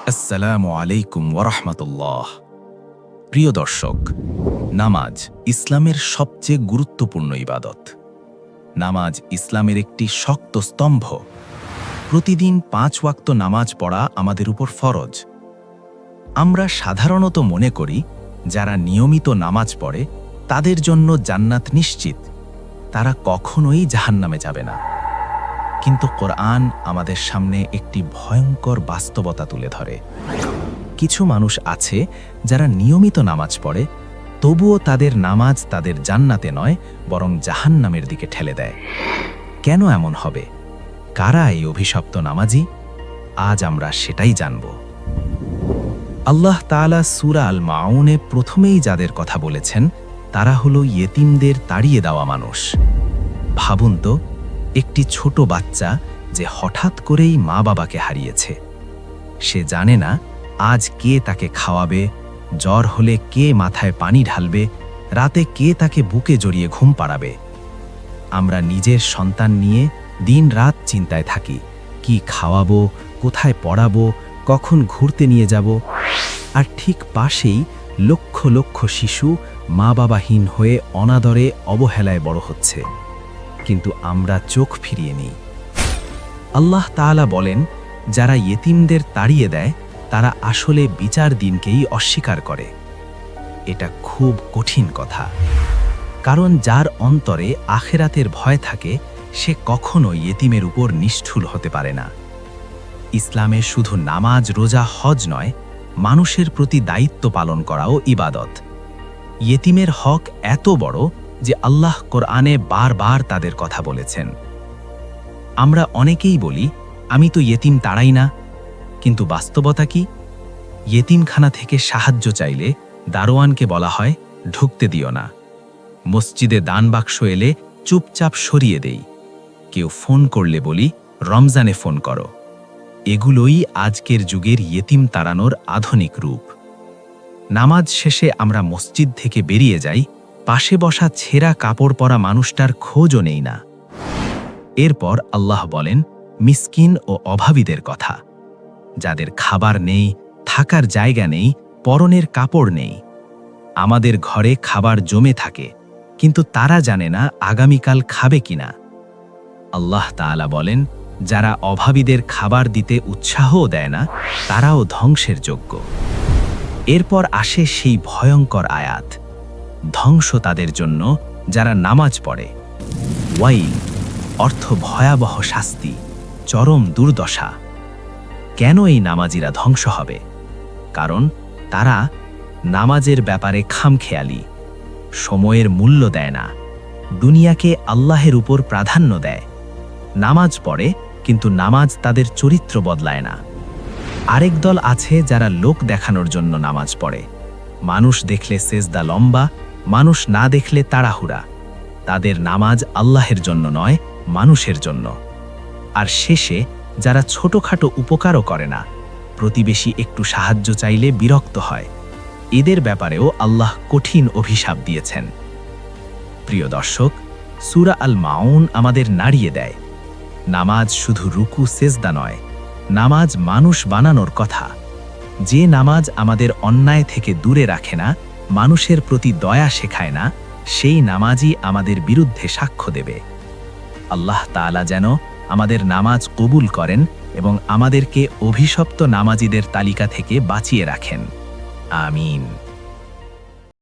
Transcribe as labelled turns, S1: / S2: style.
S1: আসসালামু আলাইকুম ওয়ারাহমাতুল্লাহ। প্রিয় দর্শক, নামাজ ইসলামের সবচেয়ে গুরুত্বপূর্ণ ইবাদত। নামাজ ইসলামের একটি শক্ত স্তম্ভ। প্রতিদিন 5 ওয়াক্ত নামাজ পড়া আমাদের উপর ফরজ। আমরা সাধারণত মনে করি যারা নিয়মিত নামাজ পড়ে তাদের জন্য জান্নাত নিশ্চিত, তারা কখনোই জাহান্নামে যাবে না। কিন্তু কোরআন আমাদের সামনে একটি ভয়ঙ্কর বাস্তবতা তুলে ধরে। কিছু মানুষ আছে যারা নিয়মিত নামাজ পড়ে, তবুও তাদের নামাজ তাদের জান্নাতে নয় বরং জাহান্নামের দিকে ঠেলে দেয়। কেন এমন হবে? কারা এই অভিশপ্ত নামাজি? আজ আমরা সেটাই জানব। আল্লাহ তাআলা সূরা আল মাউনে প্রথমেই যাদের কথা বলেছেন তারা হলো ইয়েতিমদের তাড়িয়ে দেওয়া মানুষ। ভাবুন তো, একটি ছোট বাচ্চা যে হঠাৎ করেই মা বাবাকে হারিয়েছে। সে জানে না আজ কে তাকে খাওয়াবে, জ্বর হলে কে মাথায় পানি ঢালবে, রাতে কে তাকে বুকে জড়িয়ে ঘুম পাড়াবে। আমরা নিজের সন্তান নিয়ে দিন-রাত চিন্তায় থাকি, কি খাওয়াবো, কোথায় পড়াবো, কখন ঘুরতে নিয়ে যাব। আর ঠিক পাশেই লক্ষ লক্ষ শিশু মা বাবাহীন হয়ে অনাদরে অবহেলায় বড় হচ্ছে, কিন্তু আমরা চোখ ফিরিয়ে নিই। আল্লাহ তাআলা বলেন, যারা ইয়েতিমদের তাড়িয়ে দেয় তারা আসলে বিচার দিনকেই অস্বীকার করে। এটা খুব কঠিন কথা, কারণ যার অন্তরে আখিরাতের ভয় থাকে সে কখনো ইয়েতিমের উপর নিষ্ঠুর হতে পারে না। ইসলামে শুধু নামাজ, রোজা, হজ নয়, মানুষের প্রতি দায়িত্ব পালন করাও ইবাদত। ইয়েতিমের হক এত বড় যে আল্লাহ কোরআনে বারবার তাদের কথা বলেছেন। আমরা অনেকেই বলি, আমি তো ইয়েতিম তাড়াই না, কিন্তু বাস্তবতা কি? ইয়েতিমখানা থেকে সাহায্য চাইলে দারোয়ানকে বলা হয় ঢুকতে দিও না। মসজিদে দান বাক্স এলে চুপচাপ সরিয়ে দেই। কেউ ফোন করলে বলি রমজানে ফোন করো। এগুলোই আজকের যুগের ইয়েতিম তাড়ানোর আধুনিক রূপ। নামাজ শেষে আমরা মসজিদ থেকে বেরিয়ে যাই, পাশে বসা ছেঁড়া কাপড় পরা মানুষটার খোঁজও নেই না। এরপর আল্লাহ বলেন মিসকিন ও অভাবীদের কথা, যাদের খাবার নেই, থাকার জায়গা নেই, পরনের কাপড় নেই। আমাদের ঘরে খাবার জমে থাকে, কিন্তু তারা জানে না আগামীকাল খাবে কিনা। আল্লাহ তাআলা বলেন, যারা অভাবীদের খাবার দিতে উৎসাহও দেয় না তারাও ধ্বংসের যোগ্য। এরপর আসে সেই ভয়ঙ্কর আয়াত, ধ্বংস তাদের জন্য যারা নামাজ পড়ে। ওয়াইল অর্থ ভয়াবহ শাস্তি, চরম দুর্দশা। কেন এই নামাজিরা ধ্বংস হবে? কারণ তারা নামাজের ব্যাপারে খামখেয়ালি, সময়ের মূল্য দেয় না, দুনিয়াকে আল্লাহের উপর প্রাধান্য দেয়। নামাজ পড়ে কিন্তু নামাজ তাদের চরিত্র বদলায় না। আরেক দল আছে যারা লোক দেখানোর জন্য নামাজ পড়ে। মানুষ দেখলে সেজদা লম্বা, মানুষ না দেখলে তাড়াহুড়া। তাদের নামাজ আল্লাহের জন্য নয়, মানুষের জন্য। আর শেষে যারা ছোটখাটো উপকারও করে না, প্রতিবেশী একটু সাহায্য চাইলে বিরক্ত হয়, এদের ব্যাপারেও আল্লাহ কঠিন অভিশাপ দিয়েছেন। প্রিয় দর্শক, সূরা আল মাউন আমাদের নাড়িয়ে দেয়, নামাজ শুধু রুকু সেজদা নয়, নামাজ মানুষ বানানোর কথা। যে নামাজ আমাদের অন্যায় থেকে দূরে রাখে না, মানুষের প্রতি দয়া শেখায় না, সেই নামাজই আমাদের বিরুদ্ধে সাক্ষ্য দেবে। আল্লাহ তাআলা যেন আমাদের নামাজ কবুল করেন এবং আমাদেরকে অভিশপ্ত নামাজীদের তালিকা থেকে বাঁচিয়ে রাখেন। আমিন।